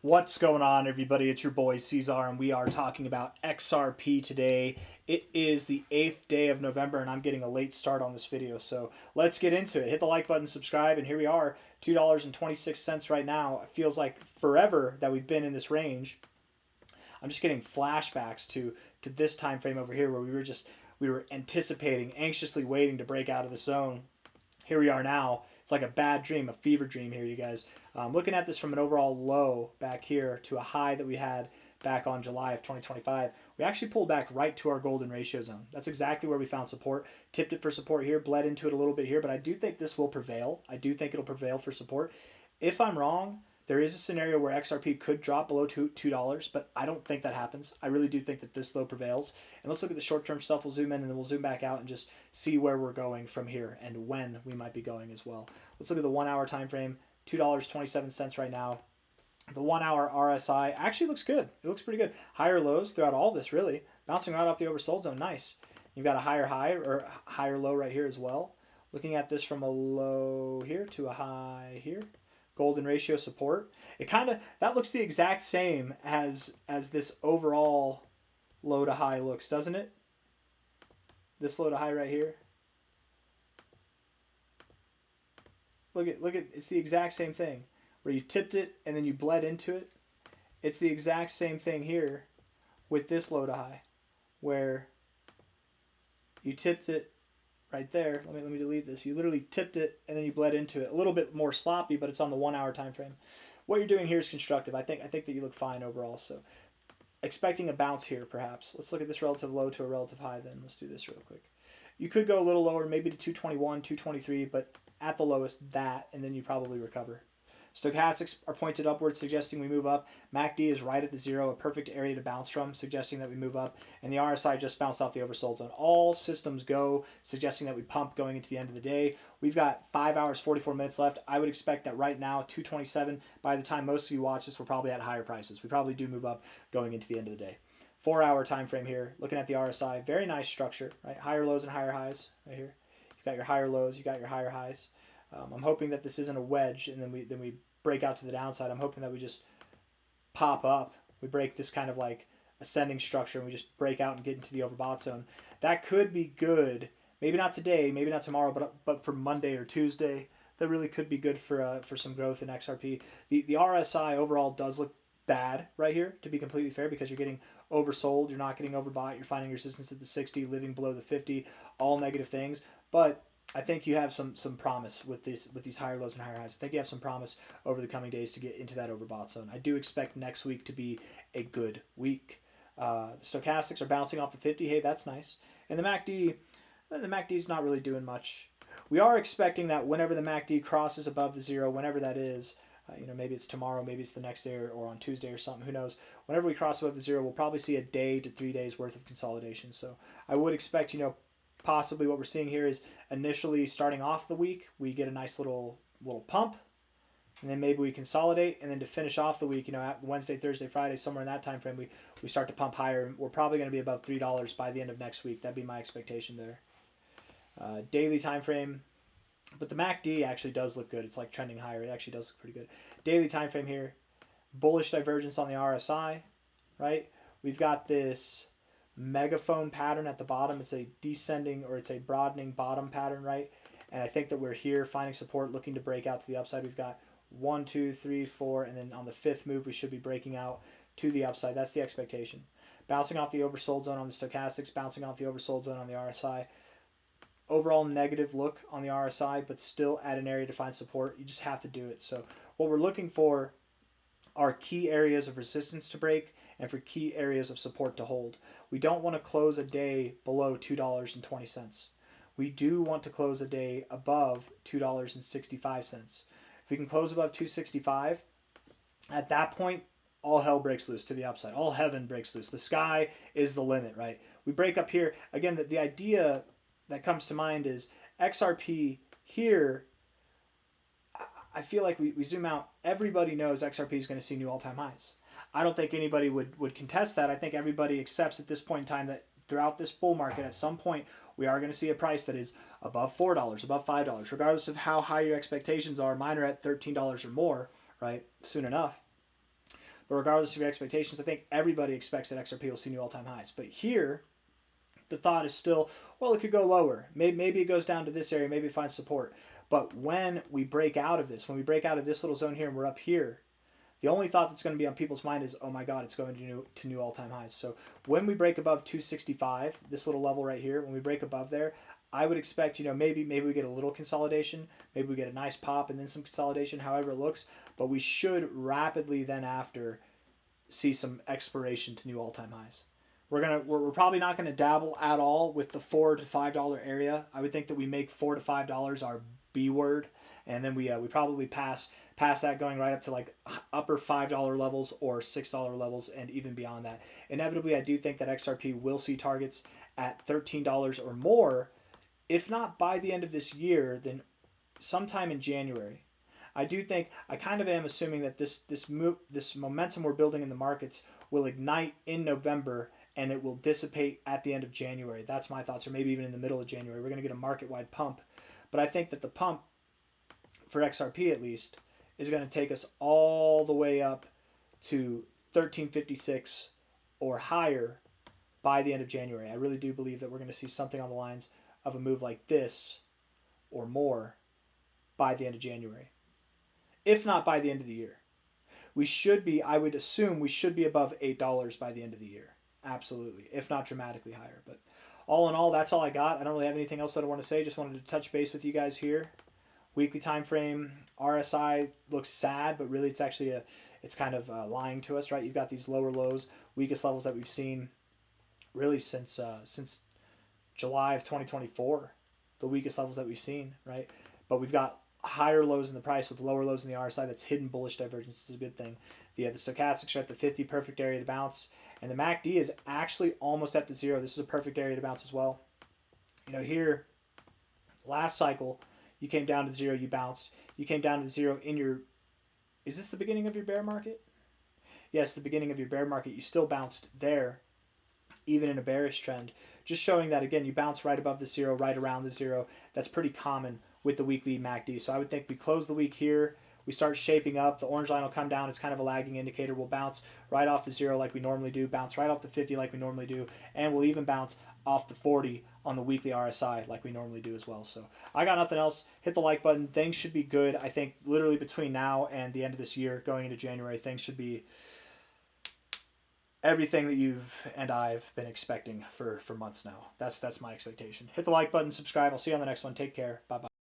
What's going on, everybody? It's your boy C-Zar, and we are talking about XRP today. It is the 8th day of November, and I'm getting a late start on this video, so let's get into it. Hit the like button, subscribe, and here we are, $2.26 right now. It feels like forever that we've been in this range. I'm just getting flashbacks to this time frame over here where we were anticipating, anxiously waiting to break out of the zone. Here we are now. It's like a bad dream, a fever dream here, you guys. Looking at this from an overall low back here to a high that we had back on July of 2025, we actually pulled back right to our golden ratio zone. That's exactly where we found support. Tipped it for support here, bled into it a little bit here, but I do think this will prevail. I do think it'll prevail for support. If I'm wrong, there is a scenario where XRP could drop below $2, but I don't think that happens. I really do think that this low prevails. And let's look at the short-term stuff. We'll zoom in and then we'll zoom back out and just see where we're going from here and when we might be going as well. Let's look at the 1 hour time frame. $2.27 right now. The 1 hour RSI actually looks good. It looks pretty good. Higher lows throughout all this, really. Bouncing right off the oversold zone. Nice. You've got a higher high or higher low right here as well. Looking at this from a low here to a high here. Golden ratio support. It kind of, that looks the exact same as this overall low to high looks, doesn't it? This low to high right here. Look at it's the exact same thing where you tipped it and then you bled into it. It's the exact same thing here with this low to high where you tipped it right there. Let me delete this. You literally tipped it and then you bled into it. A little bit more sloppy, but it's on the 1 hour time frame. What you're doing here is constructive. I think that you look fine overall. So expecting a bounce here perhaps. Let's look at this relative low to a relative high then. Let's do this real quick. You could go a little lower, maybe to 221, 223, but at the lowest that, and then you probably recover. Stochastics are pointed upwards, suggesting we move up. MACD is right at the zero, a perfect area to bounce from, suggesting that we move up. And the RSI just bounced off the oversold zone. All systems go, suggesting that we pump going into the end of the day. We've got 5 hours, 44 minutes left. I would expect that right now, 227, by the time most of you watch this, we're probably at higher prices. We probably do move up going into the end of the day. 4 hour time frame here, looking at the RSI. Very nice structure, right? Higher lows and higher highs right here. You've got your higher lows, you got your higher highs. I'm hoping that this isn't a wedge and then we break out to the downside. I'm hoping that we just pop up. We break this kind of like ascending structure and we just break out and get into the overbought zone. That could be good. Maybe not today, maybe not tomorrow, but for Monday or Tuesday, that really could be good for some growth in XRP. The RSI overall does look bad right here, to be completely fair, because you're getting oversold, you're not getting overbought, you're finding resistance at the 60, living below the 50, all negative things. But I think you have some promise with these higher lows and higher highs. I think you have some promise over the coming days to get into that overbought zone. I do expect next week to be a good week. The stochastics are bouncing off the 50. Hey, that's nice. And the MACD is not really doing much. We are expecting that whenever the MACD crosses above the zero, whenever that is, maybe it's tomorrow, maybe it's the next day or on Tuesday or something, who knows. Whenever we cross above the zero, we'll probably see a day to 3 days worth of consolidation. So I would expect, possibly what we're seeing here is initially starting off the week, we get a nice little pump, and then maybe we consolidate, and then to finish off the week, at Wednesday, Thursday, Friday, somewhere in that time frame, we start to pump higher. We're probably going to be above $3 by the end of next week. That'd be my expectation there. Daily time frame, but the MACD actually does look good. It's like trending higher. It actually does look pretty good. Daily time frame here, bullish divergence on the RSI, right? We've got this megaphone pattern at the bottom. It's a descending or it's a broadening bottom pattern, right? And I think that we're here finding support, looking to break out to the upside. We've got 1, 2, 3, 4, and then on the 5th move we should be breaking out to the upside. That's the expectation. Bouncing off the oversold zone on the stochastics, bouncing off the oversold zone on the RSI. Overall negative look on the RSI, but still at an area to find support. You just have to do it. So what we're looking for are key areas of resistance to break and for key areas of support to hold. We don't want to close a day below $2.20. We do want to close a day above $2.65. If we can close above $2.65, at that point, all hell breaks loose to the upside. All heaven breaks loose. The sky is the limit, right? We break up here. Again, the idea that comes to mind is XRP here. I feel like we zoom out. Everybody knows XRP is going to see new all-time highs. I don't think anybody would contest that. I think everybody accepts at this point in time that throughout this bull market, at some point, we are going to see a price that is above $4, above $5, regardless of how high your expectations are. Mine are at $13 or more, right? Soon enough. But regardless of your expectations, I think everybody expects that XRP will see new all-time highs. But here, the thought is still, well, it could go lower. Maybe it goes down to this area. Maybe it finds support. But when we break out of this, when we break out of this little zone here and we're up here, the only thought that's going to be on people's mind is, oh my God, it's going to new all-time highs. So when we break above 265, this little level right here, when we break above there, I would expect, maybe we get a little consolidation, maybe we get a nice pop and then some consolidation, however it looks. But we should rapidly then after see some expiration to new all-time highs. We're probably not gonna dabble at all with the $4 to $5 area. I would think that we make $4 to $5 our B word, and then we probably pass that, going right up to like upper $5 levels or $6 levels, and even beyond that. Inevitably, I do think that XRP will see targets at $13 or more, if not by the end of this year, then sometime in January. I kind of am assuming that this momentum we're building in the markets will ignite in November and it will dissipate at the end of January. That's my thoughts, or maybe even in the middle of January. We're going to get a market-wide pump. But I think that the pump, for XRP at least, is going to take us all the way up to 1356 or higher by the end of January. I really do believe that we're going to see something on the lines of a move like this or more by the end of January, if not by the end of the year. I would assume we should be above $8 by the end of the year. Absolutely, if not dramatically higher. But all in all, that's all I got. I don't really have anything else that I want to say. Just wanted to touch base with you guys here. Weekly time frame, RSI looks sad, but really it's kind of lying to us, right? You've got these lower lows, weakest levels that we've seen really since July of 2024, the weakest levels that we've seen, right? But we've got higher lows in the price with lower lows in the RSI. That's hidden bullish divergence. This is a good thing. The stochastics are at the 50, perfect area to bounce. And the MACD is actually almost at the 0. This is a perfect area to bounce as well. Here, last cycle, you came down to 0, you bounced. You came down to 0 in your... Is this the beginning of your bear market? Yes, the beginning of your bear market. You still bounced there, even in a bearish trend. Just showing that, again, you bounce right above the 0, right around the 0. That's pretty common with the weekly MACD. So I would think we close the week here. We start shaping up. The orange line will come down. It's kind of a lagging indicator. We'll bounce right off the 0 like we normally do, bounce right off the 50 like we normally do, and we'll even bounce off the 40 on the weekly RSI like we normally do as well. So I got nothing else. Hit the like button. Things should be good. I think literally between now and the end of this year, going into January, things should be everything that you've and I've been expecting for months now. That's my expectation. Hit the like button, subscribe. I'll see you on the next one. Take care. Bye-bye.